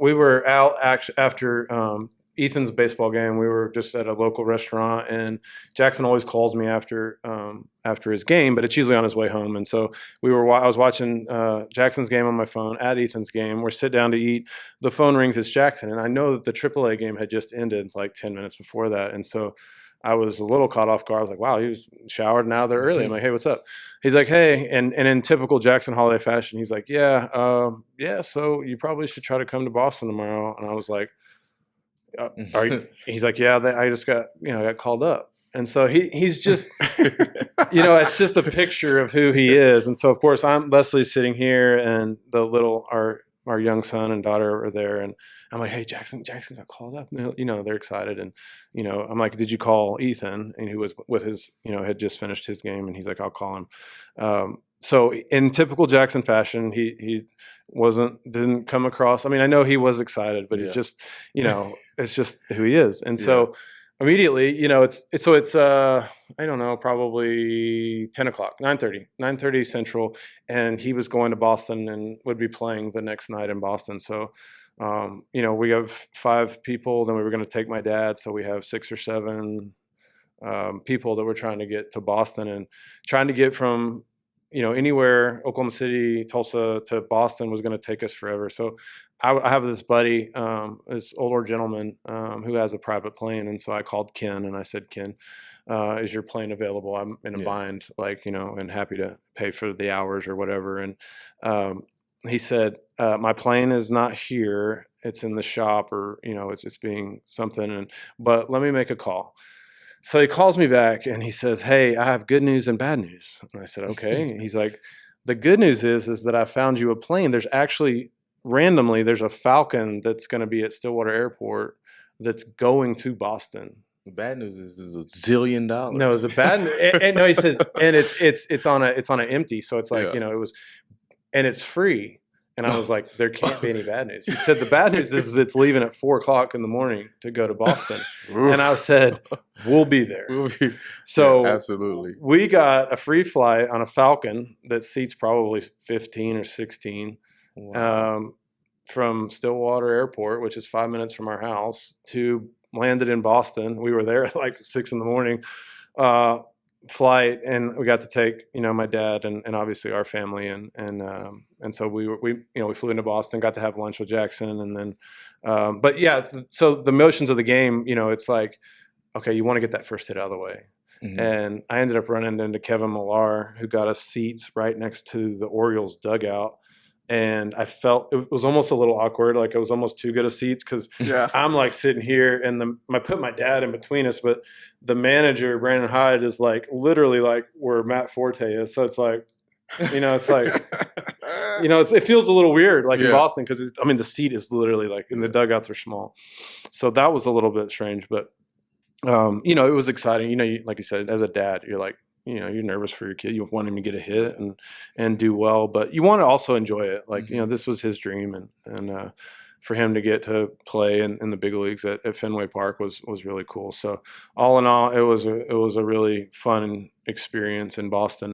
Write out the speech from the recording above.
we were out after Ethan's baseball game. We were just at a local restaurant, and Jackson always calls me after his game, but it's usually on his way home. And so I was watching Jackson's game on my phone at Ethan's game. We're sit down to eat. The phone rings. It's Jackson, and I know that the AAA game had just ended like 10 minutes before that, and so I was a little caught off guard. I was like, wow, he was showered and out there early. I'm like, hey, what's up? He's like, hey, and in typical Jackson Holiday fashion, he's like, yeah, so you probably should try to come to Boston tomorrow. And I was like, are you? He's like, yeah, I just got called up. And so he's just, it's just a picture of who he is. And so, of course, Leslie's sitting here, and our young son and daughter are there, and I'm like, hey, Jackson got called up. They're excited, and I'm like, did you call Ethan? And he was with his, had just finished his game, and he's like, I'll call him. So in typical Jackson fashion, he didn't come across. I mean, I know he was excited, but it's just, it's just who he is. And so immediately, it's I don't know, probably 10 o'clock, 9:30 Central, and he was going to Boston and would be playing the next night in Boston. So, we have 5 people. Then we were going to take my dad, so we have 6 or 7 people that we're trying to get to Boston, and trying to get from anywhere, Oklahoma City, Tulsa to Boston was going to take us forever. So I have this buddy, this older gentleman who has a private plane. And so I called Ken and I said, Ken, is your plane available? I'm in a bind, and happy to pay for the hours or whatever. And he said, my plane is not here. It's in the shop, or, it's being something. But let me make a call. So he calls me back and he says, hey, I have good news and bad news. And I said, okay. And he's like, the good news is that I found you a plane. There's actually, randomly, there's a Falcon that's going to be at Stillwater Airport that's going to Boston. The bad news is $1 zillion. No, the bad and no, he says, and it's on an empty. So it's like, it was, and it's free. And I was like, there can't be any bad news. He said, the bad news is it's leaving at 4:00 in the morning to go to Boston. And I said, we'll be there. So absolutely. We got a free flight on a Falcon that seats probably 15 or 16 from Stillwater Airport, which is 5 minutes from our house, to landed in Boston. We were there at like 6 a.m. Flight, and we got to take my dad and obviously our family, and so we flew into Boston, got to have lunch with Jackson, and then but yeah, so the motions of the game, it's like, okay, you want to get that first hit out of the way. And I ended up running into Kevin Millar, who got us seats right next to the Orioles dugout. And I felt it was almost a little awkward, like it was almost too good of seats, because I'm like sitting here, and I put my dad in between us, but the manager, Brandon Hyde, is like literally like where Matt Forte is. So it's like, it's like, it feels a little weird, like in Boston, because the seat is literally like, and the dugouts are small. So that was a little bit strange, but it was exciting. Like you said, as a dad, you're like, you're nervous for your kid. You want him to get a hit and do well, but you want to also enjoy it. Like, this was his dream, and for him to get to play in the big leagues at Fenway Park was really cool. So all in all, it was a really fun experience in Boston.